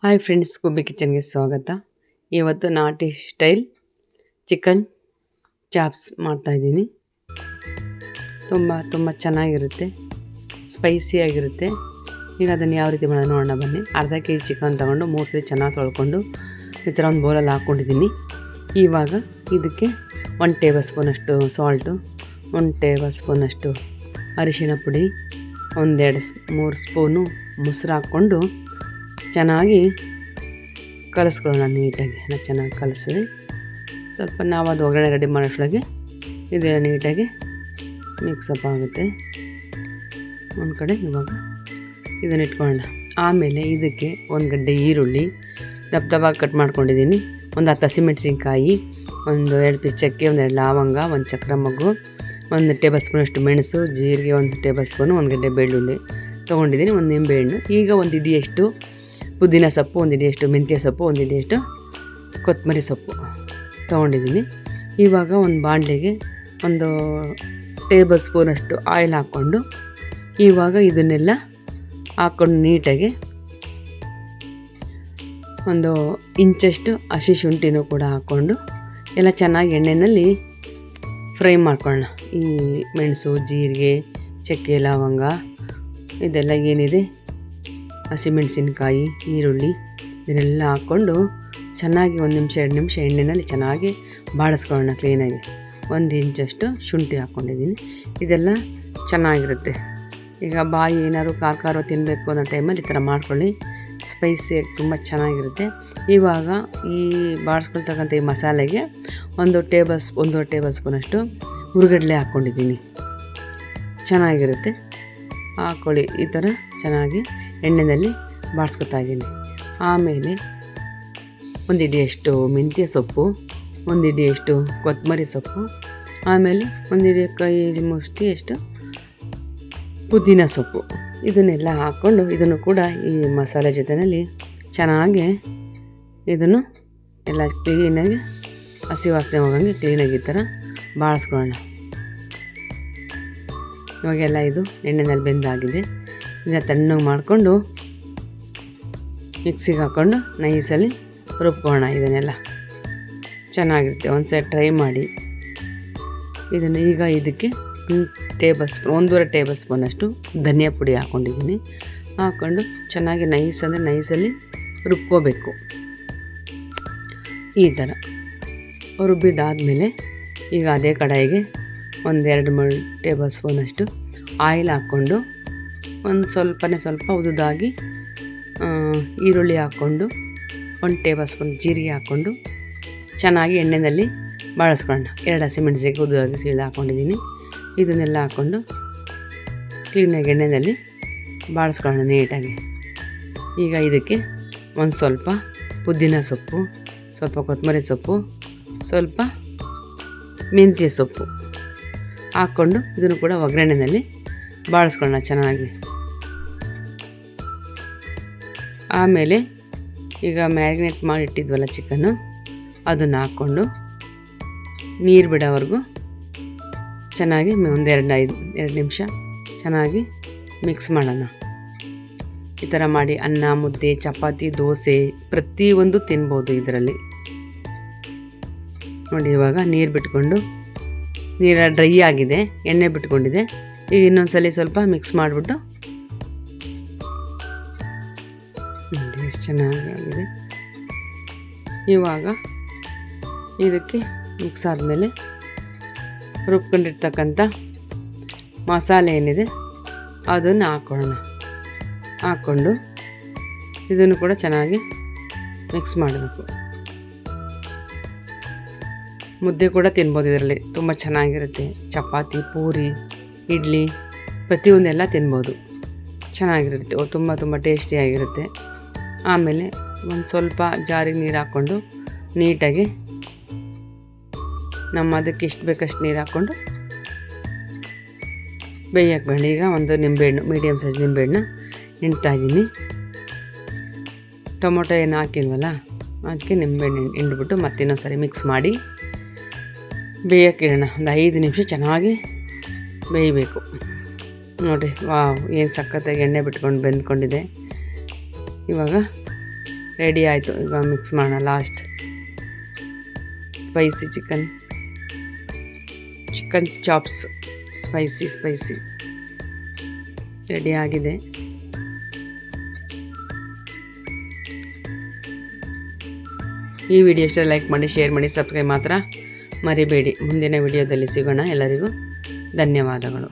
Hi friends, ಗುಬ್ಬಿ ಕಿಚನ್ಗೆ ಸ್ವಾಗತ. ಇವತ್ತು ನಾಟಿ ಸ್ಟೈಲ್ ಚಿಕನ್ ಚಾಪ್ಸ್ ಮಾಡ್ತಾಯಿದ್ದೀನಿ. ತುಂಬ ಚೆನ್ನಾಗಿರುತ್ತೆ, ಸ್ಪೈಸಿಯಾಗಿರುತ್ತೆ. ಈಗ ಅದನ್ನು ಯಾವ ರೀತಿ ಮಾಡೋದು ನೋಡೋಣ ಬನ್ನಿ. ಅರ್ಧ ಕೆಜಿ ಚಿಕನ್ ತೊಗೊಂಡು 3 ಸರಿ ಚೆನ್ನಾಗಿ ತೊಳ್ಕೊಂಡು ಈ ಥರ ಒಂದು ಬೌಲಲ್ಲಿ ಹಾಕ್ಕೊಂಡಿದ್ದೀನಿ. ಇವಾಗ ಇದಕ್ಕೆ 1 ಟೇಬಲ್ ಸ್ಪೂನಷ್ಟು ಸಾಲ್ಟು, 1 ಟೇಬಲ್ ಸ್ಪೂನಷ್ಟು ಅರಿಶಿಣ ಪುಡಿ, 1-2-3 ಸ್ಪೂನು ಮೊಸರು ಹಾಕ್ಕೊಂಡು ಚೆನ್ನಾಗಿ ಕಲಿಸ್ಕೊಳ್ಳೋಣ. ನೀಟಾಗಿ ಎಲ್ಲ ಚೆನ್ನಾಗಿ ಕಲಿಸಿದೆ. ಸ್ವಲ್ಪ ನಾವು ಅದು ಒಗ್ಗರಣೆ ರೆಡಿ ಮಾಡೋಷ್ಟೊಳಗೆ ಇದೆಲ್ಲ ನೀಟಾಗಿ ಮಿಕ್ಸಪ್ ಆಗುತ್ತೆ. ಒಂದು ಕಡೆ ಇವಾಗ ಇದನ್ನು ಇಟ್ಕೊಳ್ಳೋಣ. ಆಮೇಲೆ ಇದಕ್ಕೆ 1 ಗಡ್ಡೆ ಈರುಳ್ಳಿ ದಪ್ಪ ಕಟ್ ಮಾಡ್ಕೊಂಡಿದ್ದೀನಿ, ಒಂದು 10 ಹಸಿಮೆಣಸಿನ್ಕಾಯಿ, 2 ಪೀಸ್ ಚಕ್ಕೆ, 2 ಲವಂಗ, 1 ಚಕ್ರ ಮೊಗ್ಗು, 1 ಟೇಬಲ್ ಸ್ಪೂನಷ್ಟು ಮೆಣಸು, ಜೀರಿಗೆ 1 ಟೇಬಲ್ ಸ್ಪೂನು, 1 ಗಡ್ಡೆ ಬೆಳ್ಳುಳ್ಳಿ ತೊಗೊಂಡಿದ್ದೀನಿ, 1 ನಿಂಬೆಹಣ್ಣು. ಈಗ 1 ಹಿಡಿಯಷ್ಟು ಪುದೀನ ಸೊಪ್ಪು, 1 ಹಿಡಿಯಷ್ಟು ಮೆಂತ್ಯ ಸೊಪ್ಪು, 1 ಹಿಡಿಯಷ್ಟು ಕೊತ್ತಂಬರಿ ಸೊಪ್ಪು ತೊಗೊಂಡಿದ್ದೀನಿ. ಇವಾಗ ಒಂದು ಬಾಣಲೆಗೆ 1 ಟೇಬಲ್ ಸ್ಪೂನಷ್ಟು ಆಯಿಲ್ ಹಾಕ್ಕೊಂಡು ಇವಾಗ ಇದನ್ನೆಲ್ಲ ಹಾಕ್ಕೊಂಡು ನೀಟಾಗಿ 1 ಇಂಚಷ್ಟು ಹಸಿ ಶುಂಠಿನೂ ಕೂಡ ಹಾಕ್ಕೊಂಡು ಎಲ್ಲ ಚೆನ್ನಾಗಿ ಎಣ್ಣೆಯಲ್ಲಿ ಫ್ರೈ ಮಾಡ್ಕೊಳ್ಳೋಣ. ಈ ಮೆಣಸು, ಜೀರಿಗೆ, ಚಕ್ಕೆ, ಲವಂಗ ಇದೆಲ್ಲ ಏನಿದೆ, ಹಸಿಮೆಣಸಿನ್ಕಾಯಿ, ಈರುಳ್ಳಿ ಇದನ್ನೆಲ್ಲ ಹಾಕ್ಕೊಂಡು ಚೆನ್ನಾಗಿ 1 ನಿಮಿಷ 2 ನಿಮಿಷ ಎಣ್ಣೆಯಲ್ಲಿ ಚೆನ್ನಾಗಿ ಬಾಡಿಸ್ಕೊಳ್ಳೋಣ. ಕ್ಲೀನಾಗಿ 1 ಇಂಚಷ್ಟು ಶುಂಠಿ ಹಾಕ್ಕೊಂಡಿದ್ದೀನಿ. ಇದೆಲ್ಲ ಚೆನ್ನಾಗಿರುತ್ತೆ. ಈಗ ಬಾಯಿ ಏನಾದ್ರು ಖಾರ ತಿನ್ನಬೇಕು ಅನ್ನೋ ಟೈಮಲ್ಲಿ ಈ ಥರ ಮಾಡ್ಕೊಳ್ಳಿ, ಸ್ಪೈಸಿಯಾಗಿ ತುಂಬ ಚೆನ್ನಾಗಿರುತ್ತೆ. ಇವಾಗ ಈ ಬಾಡಿಸ್ಕೊಳ್ತಕ್ಕಂಥ ಈ ಮಸಾಲೆಗೆ 1 ಟೇಬಲ್ ಸ್ಪೂನಷ್ಟು ಹುರಿಗಡಲೆ ಹಾಕ್ಕೊಂಡಿದ್ದೀನಿ. ಚೆನ್ನಾಗಿರುತ್ತೆ, ಹಾಕ್ಕೊಳ್ಳಿ. ಈ ಥರ ಚೆನ್ನಾಗಿ ಎಣ್ಣೆಯಲ್ಲಿ ಬಾಡಿಸ್ಕೊತಾ ಇದ್ದೀನಿ. ಆಮೇಲೆ 1 ಹಿಡಿಯಷ್ಟು ಮೆಂತ್ಯ ಸೊಪ್ಪು, 1 ಹಿಡಿಯಷ್ಟು ಕೊತ್ತಂಬರಿ ಸೊಪ್ಪು, ಆಮೇಲೆ 1 ಹಿಡಿಯ ಕೈಯಲ್ಲಿ ಮುಷ್ಟಿಯಷ್ಟು ಪುದೀನ ಸೊಪ್ಪು, ಇದನ್ನೆಲ್ಲ ಹಾಕ್ಕೊಂಡು ಇದನ್ನು ಕೂಡ ಈ ಮಸಾಲೆ ಜೊತೆಯಲ್ಲಿ ಚೆನ್ನಾಗಿ ಇದನ್ನು ಎಲ್ಲ ಕ್ಲೀನಾಗಿ ಹಸಿ ವಾಸನೆ ಹೋಗಂಗೆ ಕ್ಲೀನಾಗಿ ಈ ಥರ ಬಾಡಿಸ್ಕೊಳ್ಳೋಣ. ಇವಾಗೆಲ್ಲ ಇದು ಎಣ್ಣೆಯಲ್ಲಿ ಬೆಂದಾಗಿದೆ. ಇದನ್ನು ತಣ್ಣಗೆ ಮಾಡಿಕೊಂಡು ಮಿಕ್ಸಿಗೆ ಹಾಕ್ಕೊಂಡು ನೈಸಲ್ಲಿ ರುಬ್ಕೊಳ್ಳೋಣ. ಇದನ್ನೆಲ್ಲ ಚೆನ್ನಾಗಿರುತ್ತೆ, ಒಂದು ಸಲ ಟ್ರೈ ಮಾಡಿ ಇದನ್ನು. ಈಗ ಇದಕ್ಕೆ 1.5 ಟೇಬಲ್ ಸ್ಪೂನಷ್ಟು ಧನಿಯಾ ಪುಡಿ ಹಾಕ್ಕೊಂಡಿದ್ದೀನಿ. ಹಾಕ್ಕೊಂಡು ಚೆನ್ನಾಗಿ ನೈಸಲ್ಲಿ ರುಬ್ಕೋಬೇಕು. ಈ ಥರ ರುಬ್ಬಿದಾದಮೇಲೆ ಈಗ ಅದೇ ಕಡಾಯಿಗೆ 1-2-3 ಟೇಬಲ್ ಸ್ಪೂನಷ್ಟು ಆಯಿಲ್ ಹಾಕ್ಕೊಂಡು ಸ್ವಲ್ಪ ಉದುದಾಗಿ ಈರುಳ್ಳಿ ಹಾಕ್ಕೊಂಡು 1 ಟೇಬಲ್ ಸ್ಪೂನ್ ಜೀರಿಗೆ ಹಾಕ್ಕೊಂಡು ಚೆನ್ನಾಗಿ ಎಣ್ಣೆಯಲ್ಲಿ ಬಾಡಿಸ್ಕೊಳ್ಳೋಣ. 2 ಹಸಿಮೆಣಸಿಗೆ ಉದುದಾಗಿ ಸೀಳು ಹಾಕ್ಕೊಂಡಿದ್ದೀನಿ. ಇದನ್ನೆಲ್ಲ ಹಾಕ್ಕೊಂಡು ಕ್ಲೀನಾಗಿ ಎಣ್ಣೆಯಲ್ಲಿ ಬಾಡಿಸ್ಕೊಳ್ಳೋಣ ನೀಟಾಗಿ. ಈಗ ಇದಕ್ಕೆ ಸ್ವಲ್ಪ ಪುದೀನ ಸೊಪ್ಪು, ಸ್ವಲ್ಪ ಕೊತ್ತಂಬರಿ ಸೊಪ್ಪು, ಸ್ವಲ್ಪ ಮೆಂತ್ಯ ಸೊಪ್ಪು ಹಾಕ್ಕೊಂಡು ಇದನ್ನು ಕೂಡ ಒಗ್ಗರಣೆಯಲ್ಲಿ ಬಾಡಿಸ್ಕೊಳ್ಳೋಣ ಚೆನ್ನಾಗಿ. ಆಮೇಲೆ ಈಗ ಮ್ಯಾರಿನೇಟ್ ಮಾಡಿ ಇಟ್ಟಿದ್ವಲ್ಲ ಚಿಕನ್ನು, ಅದನ್ನು ಹಾಕ್ಕೊಂಡು ನೀರು ಬಿಡೋವರೆಗೂ ಚೆನ್ನಾಗಿ 2 ನಿಮಿಷ ಚೆನ್ನಾಗಿ ಮಿಕ್ಸ್ ಮಾಡೋಣ. ಈ ಥರ ಮಾಡಿ ಅನ್ನ, ಮುದ್ದೆ, ಚಪಾತಿ, ದೋಸೆ ಪ್ರತಿಯೊಂದು ತಿನ್ಬೋದು ಇದರಲ್ಲಿ. ನೋಡಿ ಇವಾಗ ನೀರು ಬಿಟ್ಕೊಂಡು ನೀರು ಡ್ರೈ ಆಗಿದೆ, ಎಣ್ಣೆ ಬಿಟ್ಕೊಂಡಿದೆ. ಈಗ ಇನ್ನೊಂದ್ಸಲಿ ಸ್ವಲ್ಪ ಮಿಕ್ಸ್ ಮಾಡಿಬಿಟ್ಟು ನೋಡಿ ಎಷ್ಟು ಚೆನ್ನಾಗಿದೆ. ಇವಾಗ ಇದಕ್ಕೆ ಮಿಕ್ಸ್ ಆದಮೇಲೆ ರುಬ್ಕೊಂಡಿರ್ತಕ್ಕಂಥ ಮಸಾಲೆ ಏನಿದೆ ಅದನ್ನು ಹಾಕ್ಕೊಳ್ಳೋಣ. ಹಾಕ್ಕೊಂಡು ಇದನ್ನು ಕೂಡ ಚೆನ್ನಾಗಿ ಮಿಕ್ಸ್ ಮಾಡಬೇಕು. ಮುದ್ದೆ ಕೂಡ ತಿನ್ಬೋದು ಇದರಲ್ಲಿ, ತುಂಬ ಚೆನ್ನಾಗಿರುತ್ತೆ. ಚಪಾತಿ, ಪೂರಿ, ಇಡ್ಲಿ ಪ್ರತಿಯೊಂದೆಲ್ಲ ತಿನ್ಬೋದು, ಚೆನ್ನಾಗಿರುತ್ತೆ. ತುಂಬ ಟೇಸ್ಟಿಯಾಗಿರುತ್ತೆ. ಆಮೇಲೆ ಸ್ವಲ್ಪ ಜಾರಿಗೆ ನೀರು ಹಾಕ್ಕೊಂಡು ನೀಟಾಗಿ ಅದಕ್ಕೆ ಎಷ್ಟು ಬೇಕಷ್ಟು ನೀರು ಹಾಕ್ಕೊಂಡು ಬೇಯಕ್ಕೆ ಬೇಡ. ಈಗ 1 ನಿಂಬೆಹಣ್ಣು, ಮೀಡಿಯಮ್ ಸೈಜ್ ನಿಂಬೆಹಣ್ಣು ಹಿಂಡ್ತಾಯಿದ್ದೀನಿ. ಟೊಮೊಟೊ ಏನು ಹಾಕಿಲ್ವಲ್ಲ, ಅದಕ್ಕೆ ನಿಂಬೆಹಣ್ಣು ಹಿಂಡ್ಬಿಟ್ಟು ಮತ್ತೆ ಇನ್ನೊಂದು ಸರಿ ಮಿಕ್ಸ್ ಮಾಡಿ ಬೇಯಕ್ಕೆ ಇಡೋಣ. 5 ನಿಮಿಷ ಚೆನ್ನಾಗಿ ಬೇಯಬೇಕು. ನೋಡಿರಿ, ವಾವ್, ಏನು ಸಖತ್ತಾಗಿ ಎಣ್ಣೆ ಬಿಟ್ಕೊಂಡು ಬೆಂದ್ಕೊಂಡಿದೆ. ಇವಾಗ ರೆಡಿ ಆಯಿತು. ಈಗ ಮಿಕ್ಸ್ ಮಾಡೋಣ. Last spicy chicken chops spicy ready ಆಗಿದೆ. ಈ ವಿಡಿಯೋ ಇಷ್ಟ ಲೈಕ್ ಮಾಡಿ, ಶೇರ್ ಮಾಡಿ, ಸಬ್ಸ್ಕ್ರೈಬ್ ಮಾತ್ರ ಮರಿಬೇಡಿ. ಮುಂದಿನ ವಿಡಿಯೋದಲ್ಲಿ ಸಿಗೋಣ. ಎಲ್ಲರಿಗೂ ಧನ್ಯವಾದಗಳು.